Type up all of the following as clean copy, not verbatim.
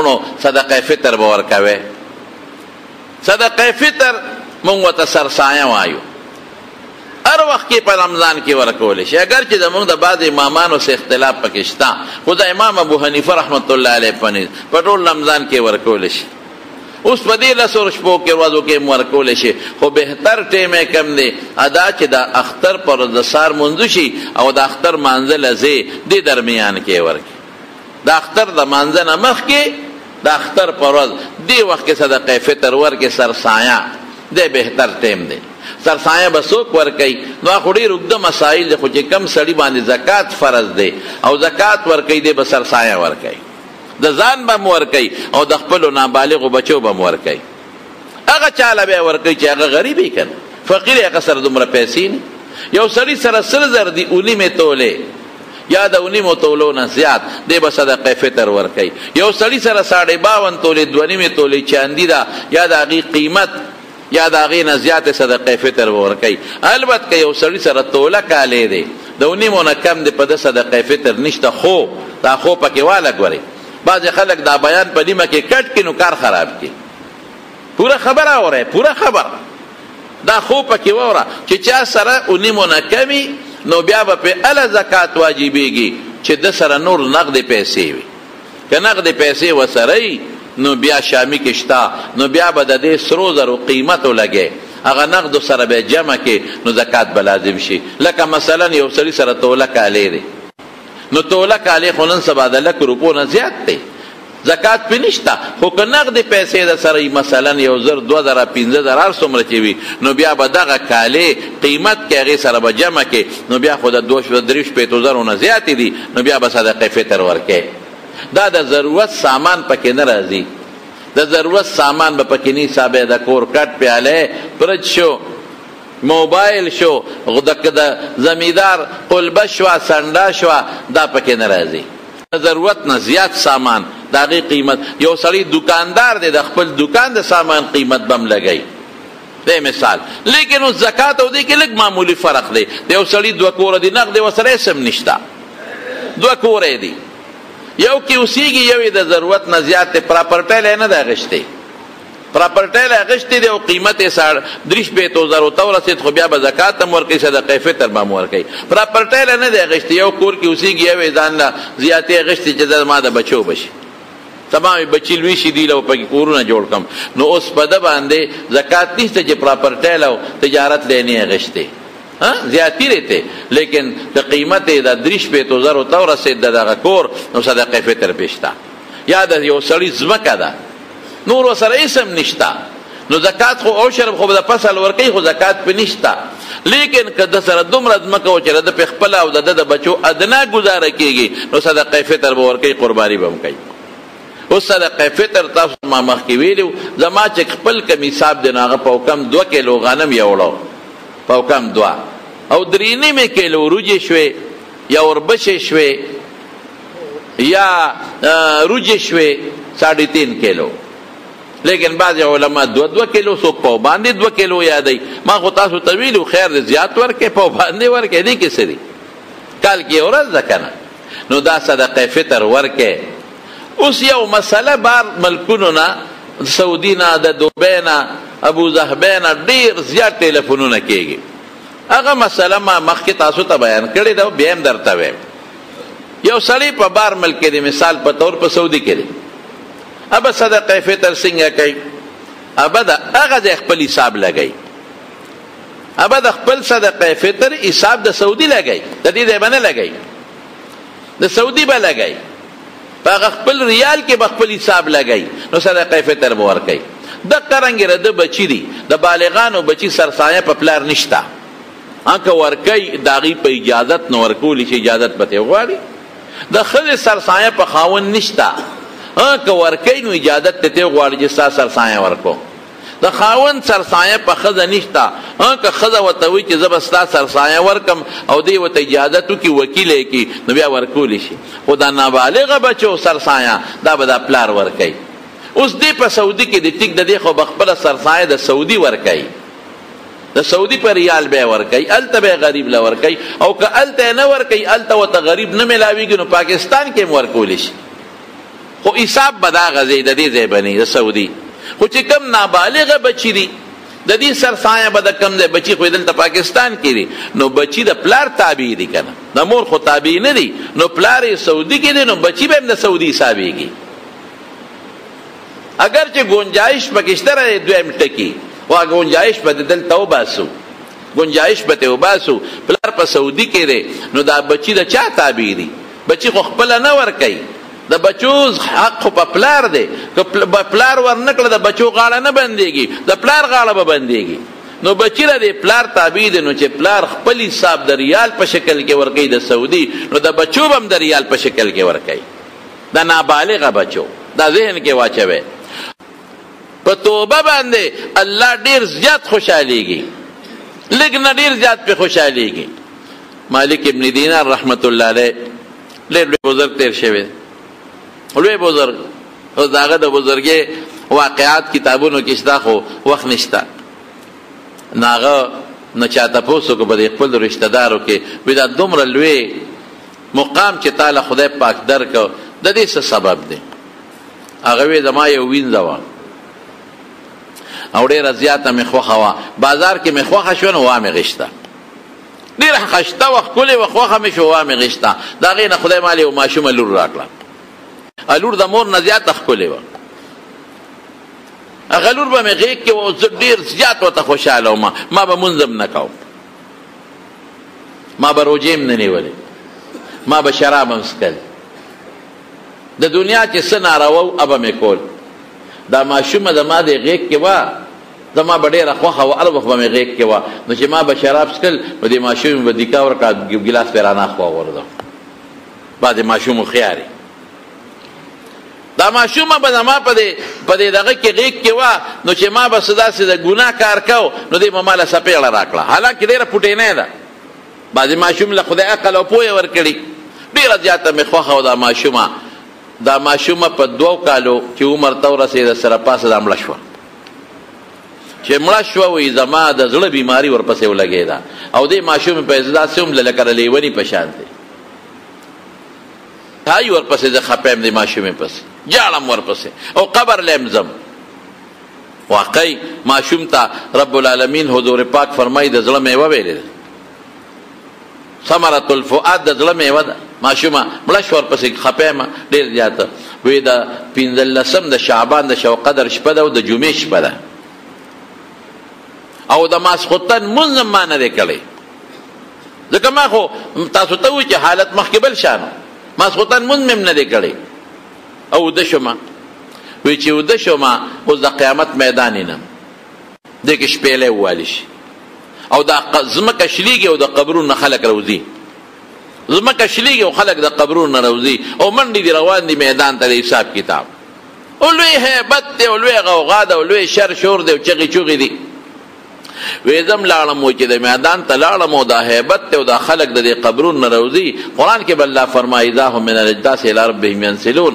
نو صدقه فطر به ورکوي. صدقه فطر مونږ ورته سرسایه وایو، هر وخت کې په رمضان کې ورکولی شي. اگر چې زمونږ د بعض امامانو سره اختلاف پکې شته، خو د امام ابو حنیفه رحمت الله علیه په ټول رمضان کې ورکولی شي. اوس په دې لسو شپو کې ورځو کې ورکولی شي، خو بهتر ټیم یې کم دی ادا چې د اختر پر ورځ د سهار مونځ شي او د اختر مانځه لځې دې درمیان کې ورکړي. د اختر د مانځه نه مخکې د اختر پر ورځ دې وخت کې صدقه فطر ورکړي سرسایه، دې بهتر ټیم دی. سرسایه به څوک ورکوي؟ نو خو ډېر اوږده مسایل دي، خو چې کم سړي باندې زکات فرض دی او زکات ورکوي دی به سرسایه ورکوي، د ځان به م ورکوي او د خپلو نابالغو بچو به م ورکوي. هغه چاله به یې ورکوي چې هغه غریب وي که نه فقیر، هغه سره دومره پیسې نه. یو سړي سره 100,000 دي 19 تولې یا د 19 تولو نه زیات دی به صدقه فطر ورکوي. یو سړي سره 52 تولې 2.5 تولې چاندي ده یا د هغې قیمت یا د هغې نه زیاتې صدقه فطر به ورکوي. البته که یو سړي سره توله کالی دی د 19 نه کم دی په ده صدقه فطر نشته، خو دا خو پکې واله ګورئ. بعضې خلک دا بیان په نیمه کې کټ کړي نو کار خراب کړي. پوره خبره اورئ، پوره خبر دا خو پکې واوره چې چا سره 19 نه کمي نو بیا به پې اله زکات واجبېږي چې ده سره نور نغدې پیسې وي. که نغدې پیسې ورسره نو بیا شامی کې شته، نو بیا به د دې سرو زرو قیمت ولګي، هغه نغدو سره به جمع کې نو زکات به لازم شي. لکه مثلا یو سړي سره توله کالی دی، نو توله کالی خو نن سبا د 100 روپو نه زیات دی، زکات پې نشته. خو که نغدې پیسې د سره مثلا 1,000 2,000 15,000 هر څومره چې وي نو بیا به دغه کالی قیمت کې هغې سره به جمع کې نو بیا خو د 2,000 نه زیاتې دي، نو بیا به صدقه فطر ورکوي. دا د ضرورت سامان پکې نه راځي، د ضرورت سامان به پکې نه حسابې، د کور کټ پیاله فرج شو، موبایل شو، د زمیندار قلبه شوه، سنډه شوه، دا پکې نه راځي. د ضرورت نه زیات سامان د هغې قیمت، یو سړی دکاندار دی د خپل دکان د سامان قیمت به هم لګوي، دی مثال. لیکن اوس زکات او دې کې لږ معمولي فرق دی. د یو سړي 2 کوره دي نغدې ورسره اسم نشته، 2 کوره دي، یو کې اوسېږي یو یې د ضرورت نه زیات دی، پراپرټی یې نه دی اخیستی، پراپرټی یې اخیستی دی او قیمت یې 30,000 ته ورسېد، خو بیا به زکات هم ورکوي، صدقه فطر به هم ورکوي. پراپرټی یې نه دی اخیستی، یو کور کې اوسېږي یو یې ځان له زیاتې اخیستې چې زما د بچو بشي، تمام بچی لوی شي دی له پکې کورونه جوړ کړم. نو اوس په ده باندې زکات نشته چې پراپرټی له تجارت لی نه اخیستی، زیاتی رہتے، لیکن دا قیمت دا 30,000 ته ورسېد د دغه کور نو صدقه فطر پیشتا. یا د یو سړي ځمکه ده نور ورسره اسم نشته، نو زکات خو او شرب خو د فصل ورکوي، خو زکات پې نشته. لیکن که د سره دومره ځمکه و چې د پې خپله او د ده د بچو ادنا ګزاره کېږي نو صدقه فطر به ورکوي، قرباني به هم کوي. اوس صدقه فطر تاسو ما مخکې ویلي زما چې خپل کم حساب دی نو هغه په حکم 2 کیلو غنم یوړو، په حکم 2 او 3.5 کیلو وریجې شوې یا وربشې شوې یا روجې شوې 3.5 کیلو. لیکن بعض علما 2 کیلو څوک په باندې 2 کیلو یادوي. ما خو تاسو ته ویلو خیر دی زیات ورکې په باندې ورکې، دې کې څه دي، کال کې ورځ ده که نه، نو دا صدقه فطر ورکې. اوس یو مسله بار ملکونو نه، سعودي نه، د دوبۍ نه، ابوظهبۍ نه ډېر زیات ټلیفونونه کېږي. هغه مسله ما مخکې تاسو ته بیان کړې ده، بیا هم درته وایم. یو سړی په بار ملک کې دی، مثال په طور په سعودي کې دی، ابه صدقه فطر څنګه کوي؟ ابه د هغه ځای خپل حساب لګوي، ابه د خپل صدقه فطر حساب د سعودي لګوي، د دې ځای به نه لګوي، د سعودي به لګوي، په هغه خپل ریال کې به خپل حساب لګوي، نو صدقه فطر به ورکوي. دقه رنګې د بچي دي، د بالغانو بچي سرسایه په پلار نشته، که ورکوي د هغې په اجازت نه ورکولی شي، اجازت به ترې غواړي. د ښځې سرسایه په خاوند نشته، که ورکوي نو اجازت ته ترې غواړي چې ستا سرسایه ورکو. د خاوند سرسایه په ښځه نشته، که ښځه ورته وایي چې زه به ستا سرسایه ورکم او دی ورته اجازت وکړي، وکیل یې کړي، نو بیا ورکولی شي. خو دا نابالغه بچو سرسایه دا به دا پلار ورکوي. اوس دی په سعودي کې د ټیک د دې خو به خپله سرسایه د سعودي ورکوي، د سعودي په ریال به ورکوي، هلته به غریب له ورکوي، او که هلته نه ورکوي، هلته ورته غریب نه میلاویږي نو پاکستان کې هم ورکولی شي. خو حساب به دا غځي د دې ځای بني د سعودي. خو چې کم نابالغه بچي دي د دې سرسایه به د کم دی بچي خو دلته پاکستان کې دي نو بچي د پلار تابع دي کنه د مور خو تابع نه دي نو پلار یې سعودي کې دی نو بچي به هم د سعودي حسابېږي. اگر چې گنجائش پکې شته دویم ټکي وا گنجائش به دلته وباسو گنجائش به ته وباسو پلار په سعودي کې دی نو دا بچي د چا تابع دي؟ بچي خو خپل نه ورکوي د بچو حق خو په پلار دی که پلار ورنکړه د بچو غاړه نه بندېږي د پلار غاړه به بندېږي نو بچی را دی پلار تابع دی نو چې پلار خپل حساب د ریال په شکل کې ورکوي د سعودي نو د بچو به هم د ریال په شکل کې ورکوي د نابالغه بچو دا ذهن کې واچوي. په توبه باندې الله ډیر زیات خوشحالیږي لږ نه ډیر زیات په خوشحالیږي. مالک ابن دینار رحمت الله علیه ډېر لوی بزرګ تیر شوی لوی بزرګ او داغه د بزرګي واقعات کتابونو کې شته خو وخت نشته ناغه نه چاته پوسو کو به خپل رشتہ دارو کې ودا دومره لوی مقام چې تعالی خدای پاک درکو د دې څه سبب دی هغه وی زما یو وینځوا او ډیره زیاته مې خوښه وه بازار کې مې خوښه شوه نو وامې غشته ډېره خشته وه ښکلې وه خوښه مې شوه وامې غشته د هغې نه خدای مال یو ماشومه لور راکړه لور د مور نه زیاته ښکلې وه هغه لور به مې غېږ کې وه زه ډېر زیات ورته خوشحاله وم ما به مونځ هم نه کوم ما به روجې هم نه نیولې ما به شراب هم څکل د دنیا چې څه ناروا و هغه به مې کول دا ماشومه زما د غېږ کې وه زما به ډېره خوښه وه هر وخت به مې غېږ کې وه نو چې ما به شراب څکل نو دې ماشومې به دیکا ورکړه ګیلاس پې راناخوا وغورځم بعد ماشوم هوښیارې دا ماشومه به زما په دې دغه کې غېږ کې وه نو چې ما به څه داسې د ګناه کار کو نو دې به ما له څپېړه راکړه حالانکې ډېره پوټینۍ ده بعضې ماشوم له خدای عقل او پوهه ورکړي ډېره زیاته مې خوښه وه دا ماشومه په 2 کالو چې عمر ته ورسېده سره پاسه دا مړه شوه چې مړه شوه وایي زما د زړه بیماري ورپسې ولګېده او دې ماشومې په داسې هم لکه د لیوني په شان دی هاي ورپسې زه خپه یم دې ماشومې پسې جاړم ورپسې او قبر لیم ځم واقعي ماشوم ته رب العالمین حضور پاک فرمایي د زړه میوه ویلې ده ثمرة الفؤاد د زړه میوه ده ماشومه مړه شوه ورپسې خپه یم ډېر زیاته وایي د 15 د شعبان د شو قدر شپه ده او د جمعې شپه ده او د ماسخوتن مونځ هم ما نه دی کړی ځکه ما خو تاسو ته وایي چې حالت مخکې بل شانو ماسخوتن مونځ مې هم نه دی کړی او اوده شومه وایي چې اوده شومه اوس د قیامت میدان ینم دې کې شپېلی ووالي شي او دا ځمکه شلیږي او د قبرونو نه خلک راوځي ځمکه شلیږي او خلک د قبرونو نه راوځي او منډې دي روان دي میدان ته د حساب کتاب او لوی هیبت دی او لوی غوغا ده او لوی شر شور دی او چغې چوغې دي ویزم لاړم و چې د میدان ته لاړم او دا هیبت دی او دا خلک د دې قبرونو نه راوځي قرآن کې به الله فرمایي اذا هم من الاجداث الی ربهم ینسلون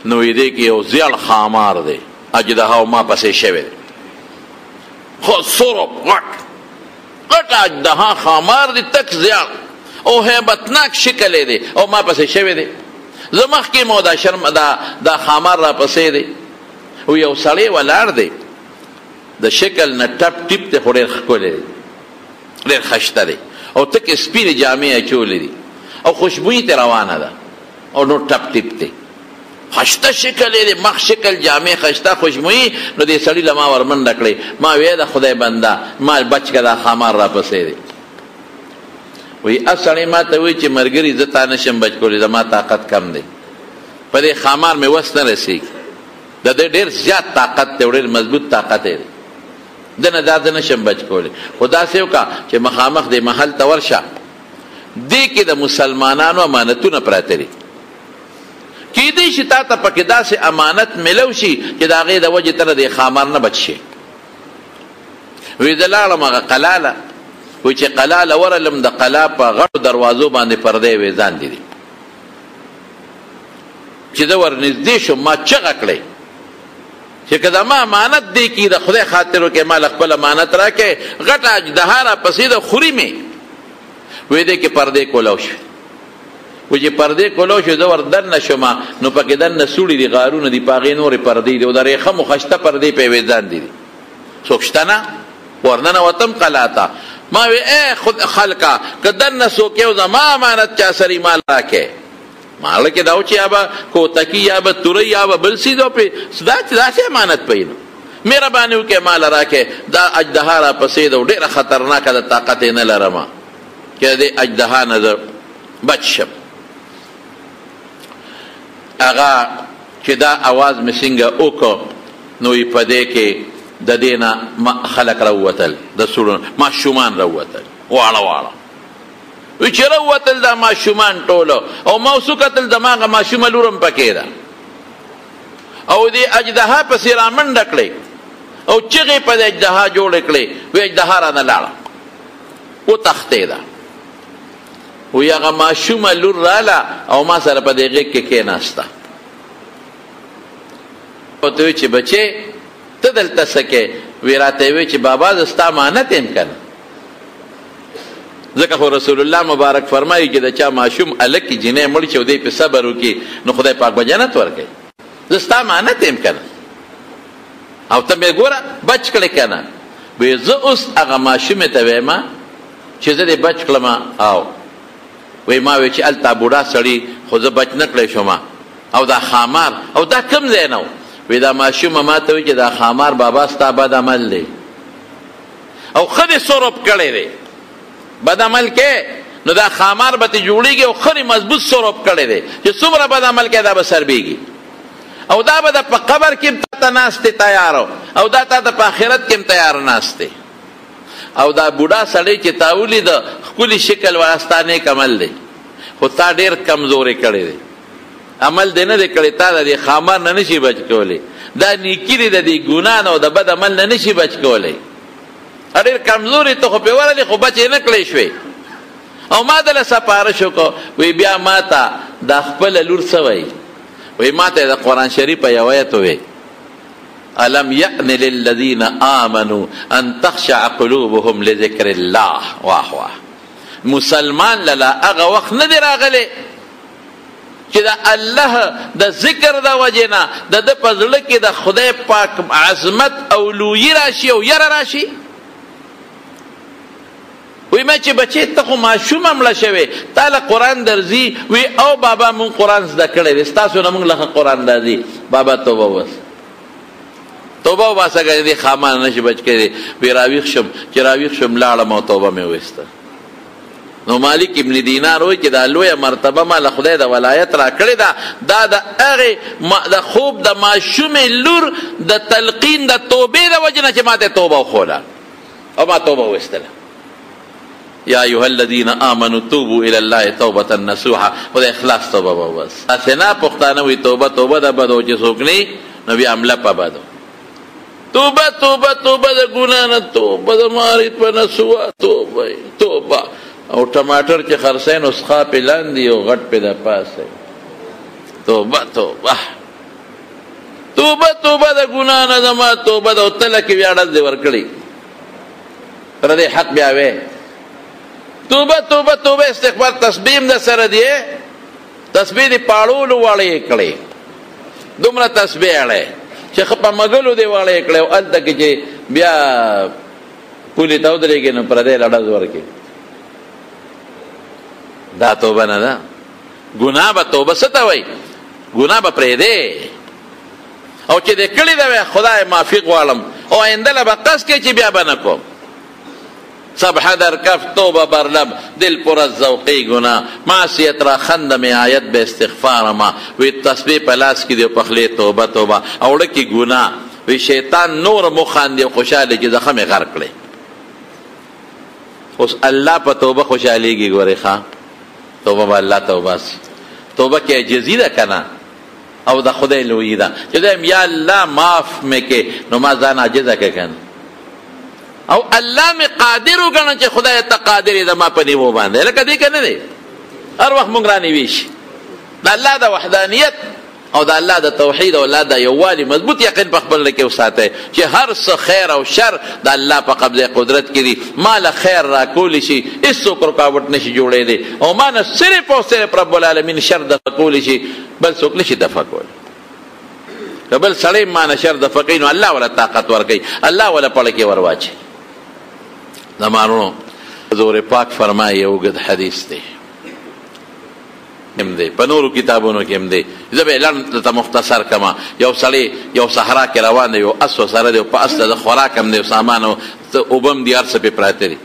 نو دې کې یو زیړ خامار دی اجدها ما پسې شوی دی خو سرب غټ اجدها خامار دی تک زیړ او هیبتناک شکل دی او ما پسې شوی دی زه مخکې مو دا شرم دا خامار را پسې دی او یو سړی ولاړ دی د شکل نه ټپ ټیپ ته خو ډېر ښکلی دی ډېر ښایسته دی او تکې سپینې جامې اچولې دي او خوشبویي ترې روانه ده او نو ټپ ټیپ دی ښایسته شکل یې دی مخ شکل جامې ښایسته خوشبویي نو دې سړي له ما ورمنډه کړې ما ویې د خدای بنده ما بچ که دا خامار را پسې دی وایي سړی ما ته وایي چې ملګري زه تا نشم بچ کولی زما طاقت کم دی په دې خامار مې وس نه رسېږي د دې ډېر زیات طاقت دی او ډېر مضبوط طاقت دی دنه دا زه نشم بچ کولی خو داسې وکړه چې مخامخ دې محل ته ورشه دې کې د مسلمانانو امانتونه پراته دي کیدای شي تا ته پکې داسې امانت ملو شي چې د هغې د وجې ته د خامار نه بچ شي وایي زه لاړم هغه قلاله وایي چې قلاله ورلم د قلا په غټو دروازو باندې پردې وې ځاندې دي چې زه ورنږدې شم ما چغه کړی چې که زما امانت دی کې د خدای خاطر وکړې ما له خپل امانت راکړې غټه اجدها را پسې د خوري مې وایي دی کې پردې کولاو شوې و چې پردې کولو شو زه ور دننه شوم نو پکې دننه سوړي دي غارونه دي په هغې نورې پردې دي او د ریخمو خشته پردې په یوې ځان دي څوک شته نه ورننوتم قلا ته ما وی ای خود خلقه که دننه څوک یو زما امانت چا سرې مال راکې مال کې دا و چې یا به کوتکي یا به توری یا به بل څیز داسې امانت پوي نو مهرباني وکړې مال راکې دا اجدها را پسې ده او ډېره خطرناکه ده طاقت یې نه لرم چې د دې اجدها نه زه بچ شم هغه چې دا اواز مې څنګه وکړ نو یې په دې کې د دې نه خلک راووتل د سوړو ماشومان راووتل واړه واړه وی چې راووتل دا ماشومان ټولو او ما اوس وکتل زما هغه ماشومه لورم پکې ده او دې اجدها پسې رامنډه کړې او چغې په دې اجدها جوړې کړې وی اجدها رانه لاړه وتښتېده وی هغه ماشومه لور راله او ما سره په دې غېږ کې کېناسته او ته وی چې بچې ته دلته څه کې وی راته وی چې بابا زه ستا امانت یم که نه ځکه خو رسول الله مبارک فرمایي چې د چا ماشوم هلک جنۍ مړ شي او دی پې صبر وکړي نو خدای پاک به جنت ورکوي زه ستا امانت یم که نه او ته مې ګوره بچ کړې که نه وی زه اوس هغه ماشومې ته ویم چې زه دې بچ کړم او وی ما وی چې هلته بوډا سړي خو زه بچ نه کړی شوم او دا خامار او دا کوم ځای نه وی دا ماشومه ما ته وی چې دا خامار بابا ستا بد عمل دی او ښه دې سورب کړی دی بد عمل کې نو دا خامار به ته جوړېږي او ښه مضبوط سورب کړی دی چې څومره بد عمل کې دا به سربېږي او دا به د په قبر کې تا ته ناست دی تیار او دا تا ته په آخرت کې هم تیار ناست دی او دا بوډا سړی چې تا ولیده ښکلي شکل والا ستا نیک عمل دی خو تا ډېر کمزورې کړی دی عمل دې نه دی کړی تا د دې خامار نه نشي بچ کولی دا نیکي دی د دې ګناه نه او د بد عمل نه نشي بچ کولی ډېر کمزورې ته خو پې ورلې خو بچ یې نه کړی شوې او ما دله سپارش وکړو وی بیا ما ته دا خپله لور څه وایي وی ما ته د قرآن شریف په یو ایت ووی الم یأن للذین آمنوا ان تخشع قلوبهم لذکر الله واه واه مسلمان للا هغه وخت نه دی راغلی چې د الله د ذکر د وجې نه د ده په زړه کې د خدای پاک عظمت او لویي راشي او یره راشي وی ما چې بچې ته خو ماشومه مړه شوې تا له قرآن درځي وی او بابا مونږ قرآن زده کړی دی ستاسو نه مونږ له قرآن راځي بابا توبه وباسه توبه وباسه که دې خامان نشي بچ کړی وی راویښ شم چې راویښ شم لاړم او توبه مې وایسته نو مالک ابن دینار وایي چې دا لویه مرتبه ما له خدای د ولایت را کړې ده دا د هغې د خوب د ماشومې لور د تلقین د توبې د وجې نه چې ما ته توبه وښوله او ما توبه وایستله یا ایها الذین آمنوا توبوا الی الله توبة نصوحا خدای اخلاص توبه وباس اسنه پښتانه وی توبه توبه د بدو چې څوک نه نو بیا عمله په بدو توبه توبه توبه د ګناه نه توبه د مارید په نسوه توبه توبه او ټماټر چې خرڅین اوس ښه پې لاندې او غټ پې د پاسه توبه توبه توبه توبه د ګناه نه زما توبه ده او تله کې بیا ډز دې ورکړي پردې حق بیا وې توبه توبه توبه استغفار تسبیح د سره دی تسبیح دی پاړولو واړه یې کړې دومره تسبیح اړې چې ښه په مګلو دی واړه یې کړې او هلته کې چې بیا پولې ته ودرېږي نو پردی له ډز ورکړي دا توبه نه ده ګناه به توبه څه ته وایي ګناه به پرېږدې او چې دې کړې ده وی خدای معافي غواړم او آینده له به قصد کوي چې بیا به نه کوم سبحه در کف توبه بر لب دل پر از ذوقی گناه معصیت را خند می آید به استغفار ما وی تسبیح پلاس کی دیو پخلی توبه توبه اوڑکی گناه وی شیطان نور مخاندی و خوشحالی که زخم غرق لی اس اللہ پا توبه خوشحالی گی گوری خواه توبه با اللہ توبه توبه که عجزی ده کنا او ده خدای لویی ده چه دیم یا اللہ معاف میں که نو ما زان عجزه که کن او الله می قادر وګڼه چې خدای ته قادر د ما په نیمو باندې لکه دې که نه دی هر وخت مونږ رانیوي شي د الله د وحدانیت او د الله د توحید او الله د یووالي مضبوط یقین په خپل کې وساتئ چې هر څه خیر او شر د الله په قبضه قدرت کې دي. مال خیر را کولی شي، هیڅوک رکاوټ نشي جوړېدی، او ما نه صرف او صرف رب العالمین شر دفع کولی شي، بل څوک نشي دفع کولی. که بل سړی ما نه شر دفع کوي نو الله ولا طاقت ورکوي، الله ولا پړه کې ور واچي. زمانو حضور پاک فرمایي اوږد حدیث دی هم دی، په نورو کتابونو کې هم دی، زه به اعلان دلته مختصر کما. یو سړی یو صحرا کې روان دی، یو اس ورسره دی، په اس د خوراک هم دی، سامان او اوبه هم دي، هر څه پې پراته دي،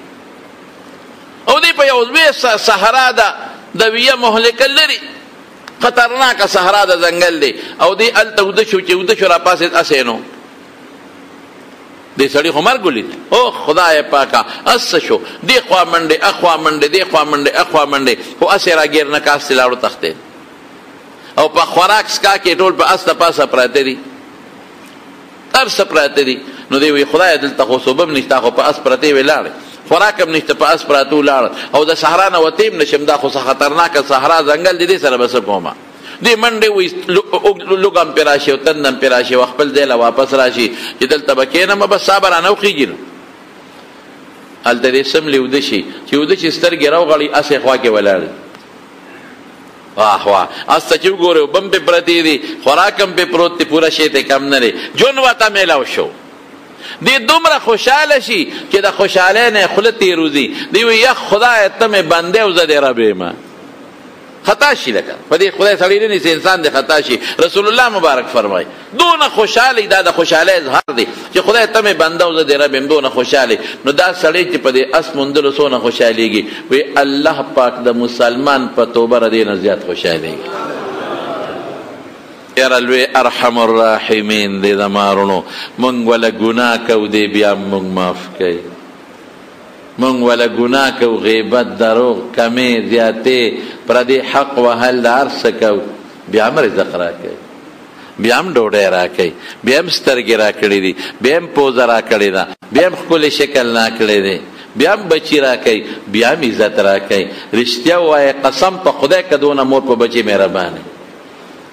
او دی په یو لوی صحرا ده د ویه مهلکه لري، خطرناکه صحرا د ځنګل دی، او دی هلته اوده شو، چې اوده شو راپاسېد اسې نو دی سړي خو مرګ ولید، او خدای پاکه اس شو، دی خوا منډې اخوا منډې، دی خوا منډې اخوا منډې، خو اسې راګیر نه کاستې لاړو تښتېد، او په خوراک سکا کې ټول په اس د پاسه پراته دي، هر څه پراته دي. نو دی وی خدای دلته خو صوبه هم نشته، خو په اس پرتې وې لاړې، خوراک هم نشته، په اس پراته ولاړ، او د صحرا نه وتې هم نشم، دا خو خطرناکه صحرا ځنګل دی، دې سره به څه کومه. دی منډې وی لوګ هم پې راشي او تند هم پې راشي، او خپل ځای له واپس راشي چې دلته به کښېنم، بس سا به رانه وخېږي نو هلته دې سملې اوده شي، چې اوده چې سترګې راوغړي اسې خوا کې ولاړ دي، واه واه، اس ته چې وګورې اوبه هم پې پرتې دي، خوراک هم پې پروت دی، پوره شی ته کم نه دی، جون ورته میلاو شو. دی دومره خوشحاله شي چې د خوشحالۍ نه یې خوله تېروځي، دی وایي یخ خدایه ته مې بندې او زه دې رب یم. خطا شي لکه په دې خدای سړی نه نیسي، انسان دې خطا شي. رسول الله مبارک فرمایي دونه خوشحالي، دا د خوشحالۍ اظهار دی چې خدای ته مې بنده او زه دې رب یم، دونه خوشحالي. نو دا سړی چې په دې اس موندلو څونه خوشحالېږي، وایي الله پاک د مسلمان په توبه ر دې نه زیات خوشحالېږي. یاره لوی ارحم الراحمین دی زمارونو، مونږ وله ګناه کوو دی بیا مونږ معاف کوي، مونږ وله ګناه کوو، غیبت، دروغ، کمې زیاتې، پردې حق وهل، د هر څه کوو، بیا هم رزق راکوي، بیا هم ډوډۍ راکوي، بیا هم سترګې راکړې دي، بیا هم پوزه راکړې ده، بیا هم ښکلی شکل راکړی دی، بیا هم بچي راکوي، بیا هم عزت راکوي. رښتیا ووایه قسم په خدای که دونه مور په بچي مهربانه،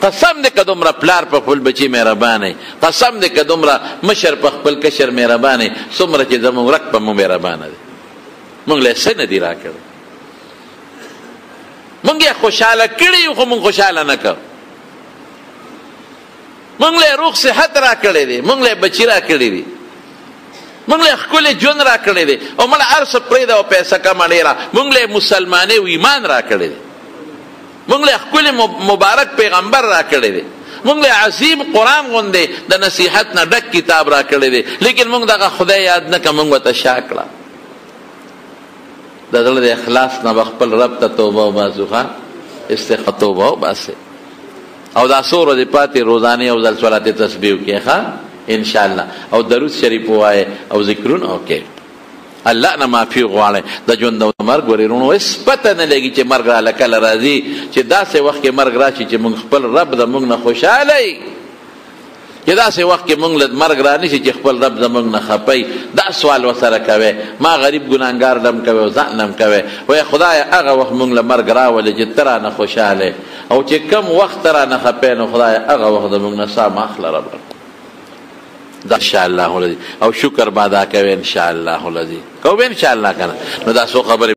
قسم دې که دومره پلار په خپل بچي مهربانه، قسم دې که دومره مشر په خپل کشر مهربانه، څومره چې زموږ رک په مو مهربانه دی. مونږ له څه نه دي راکړی، مونږ یې خوشحاله کړي یو، خو مونږ خوشحاله نه کوو. مونږ له روغ صحت راکړی دی، مونږ له بچي راکړي دي، مونږ له ښکلی ژوند راکړی دی، او مړه هر څه پرېږده او پیسه کمه ډېره، مونږ له مسلمانۍ او ایمان راکړی دی، مونږ له ښکلی مبارک پیغمبر راکړی دی، مونږ له عظیم قرآن غوندې د نصیحت نه ډک کتاب راکړی دی، لیکن مونږ دغه خدای یاد نه کړه، مونږ ورته شا کړه. د زړه د اخلاص نه به خپل رب ته توبه وباسو، ښه توبه وباسئ، او دا څو ورځې پاتې روزانې یو ځل صلات تسبیح وکړئ، ښه انشاءالله، او درود شریف ووایئ او ذکرونه وکړئ، الله نه معافي غواړئ. د ژوند د مرګ ورېرونو هېڅ پته نه لګي چې مرګ راله کله راځي، چې داسې وخت کې مرګ راشي چې موږ خپل رب د موږ نه خوشحاله یي، چې داسې وخت کې موږ له مرګ را نشي چې خپل رب زموږ نه خفی. دا سوال ورسره کوئ، ما غریب ګناهګار دم کوئ او ځان هم کوئ، وایي خدایه هغه وخت موږ له مرګ راولې چې ته رانه خوشحاله، او چې کم وخت ته رانه خفی، نو خدایه هغه وخت زموږ نه ساه مه اخله رب، دا انشاءالله العظیم، او شکر به ادا کوئ انشاءالله العظیم، کوو به انشاءالله که نه. نو دا څو خبرې